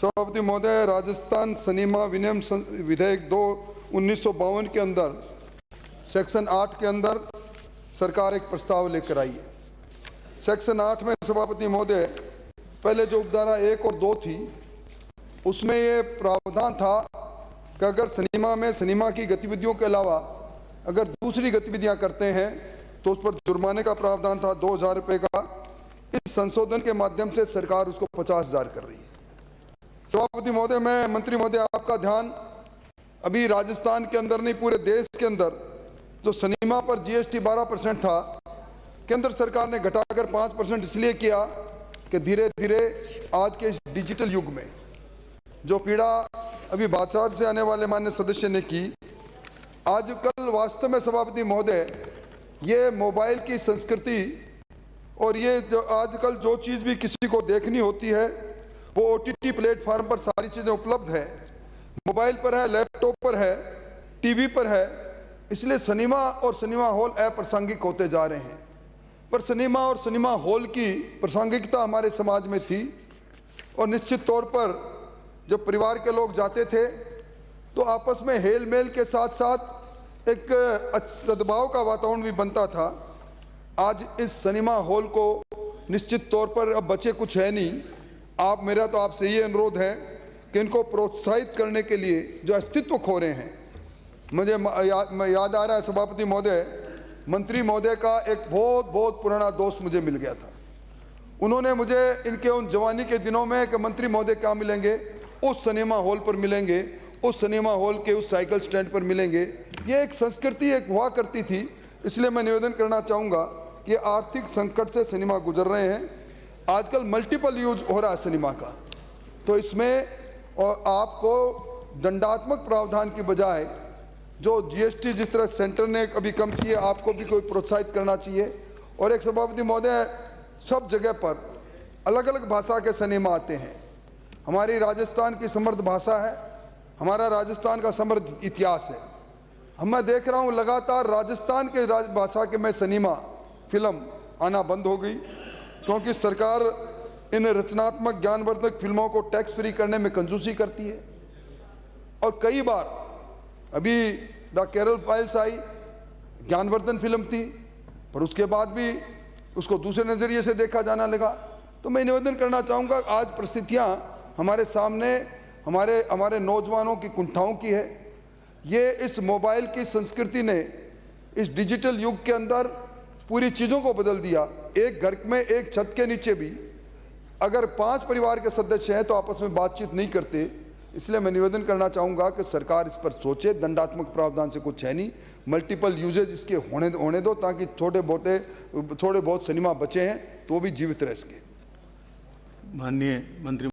सभापति महोदय, राजस्थान सिनेमा विनियम विधेयक 1952 के अंदर सेक्शन 8 के अंदर सरकार एक प्रस्ताव लेकर आई है। सेक्शन 8 में सभापति महोदय पहले जो उपधारा 1 और 2 थी उसमें ये प्रावधान था कि अगर सिनेमा की गतिविधियों के अलावा अगर दूसरी गतिविधियां करते हैं तो उस पर जुर्माने का प्रावधान था 2000 रुपये का। इस संशोधन के माध्यम से सरकार उसको 50,000 कर रही है। सभापति महोदय, मैं मंत्री महोदय आपका ध्यान अभी राजस्थान के अंदर नहीं पूरे देश के अंदर जो सिनेमा पर जीएसटी 12% था केंद्र सरकार ने घटाकर 5% इसलिए किया कि धीरे धीरे आज के इस डिजिटल युग में जो पीड़ा अभी बादशाह से आने वाले माननीय सदस्य ने की, आजकल वास्तव में सभापति महोदय ये मोबाइल की संस्कृति और ये जो आजकल जो चीज़ भी किसी को देखनी होती है वो OTT प्लेटफार्म पर सारी चीज़ें उपलब्ध है, मोबाइल पर है, लैपटॉप पर है, टीवी पर है। इसलिए सिनेमा और सिनेमा हॉल अप्रासंगिक होते जा रहे हैं। पर सिनेमा और सिनेमा हॉल की प्रासंगिकता हमारे समाज में थी और निश्चित तौर पर जब परिवार के लोग जाते थे तो आपस में हेल मेल के साथ साथ एक सद्भाव का वातावरण भी बनता था। आज इस सिनेमा हॉल को निश्चित तौर पर अब बचे कुछ है नहीं। मेरा तो आपसे ये अनुरोध है कि इनको प्रोत्साहित करने के लिए जो अस्तित्व खो रहे हैं, मुझे याद आ रहा है सभापति महोदय, मंत्री महोदय का एक बहुत पुराना दोस्त मुझे मिल गया था। उन्होंने मुझे इनके उन जवानी के दिनों में कि मंत्री महोदय कहाँ मिलेंगे, उस सिनेमा हॉल पर मिलेंगे, उस सिनेमा हॉल के उस साइकिल स्टैंड पर मिलेंगे। ये एक संस्कृति एक हुआ करती थी। इसलिए मैं निवेदन करना चाहूँगा कि आर्थिक संकट से सिनेमा गुजर रहे हैं, आजकल मल्टीपल यूज हो रहा है सिनेमा का, तो इसमें और आपको दंडात्मक प्रावधान की बजाय जो जीएसटी जिस तरह सेंटर ने अभी कम की है, आपको भी कोई प्रोत्साहित करना चाहिए। और एक सभापति महोदय, सब जगह पर अलग अलग भाषा के सिनेमा आते हैं। हमारी राजस्थान की समृद्ध भाषा है, हमारा राजस्थान का समृद्ध इतिहास है। मैं देख रहा हूँ लगातार राजस्थान के भाषा के में सिनेमा फिल्म आना बंद हो गई क्योंकि सरकार इन रचनात्मक ज्ञानवर्धक फिल्मों को टैक्स फ्री करने में कंजूसी करती है। और कई बार अभी द केरल फाइल्स आई, ज्ञानवर्धन फिल्म थी, पर उसके बाद भी उसको दूसरे नज़रिए से देखा जाना लगा। तो मैं निवेदन करना चाहूँगा, आज परिस्थितियाँ हमारे सामने हमारे नौजवानों की कुंठाओं की है। ये इस मोबाइल की संस्कृति ने इस डिजिटल युग के अंदर पूरी चीज़ों को बदल दिया। एक घर में एक छत के नीचे भी अगर 5 परिवार के सदस्य हैं तो आपस में बातचीत नहीं करते। इसलिए मैं निवेदन करना चाहूँगा कि सरकार इस पर सोचे। दंडात्मक प्रावधान से कुछ है नहीं, मल्टीपल यूजेज इसके होने दो ताकि थोड़े बहुत सिनेमा बचे हैं तो वो भी जीवित रह सके। माननीय मंत्री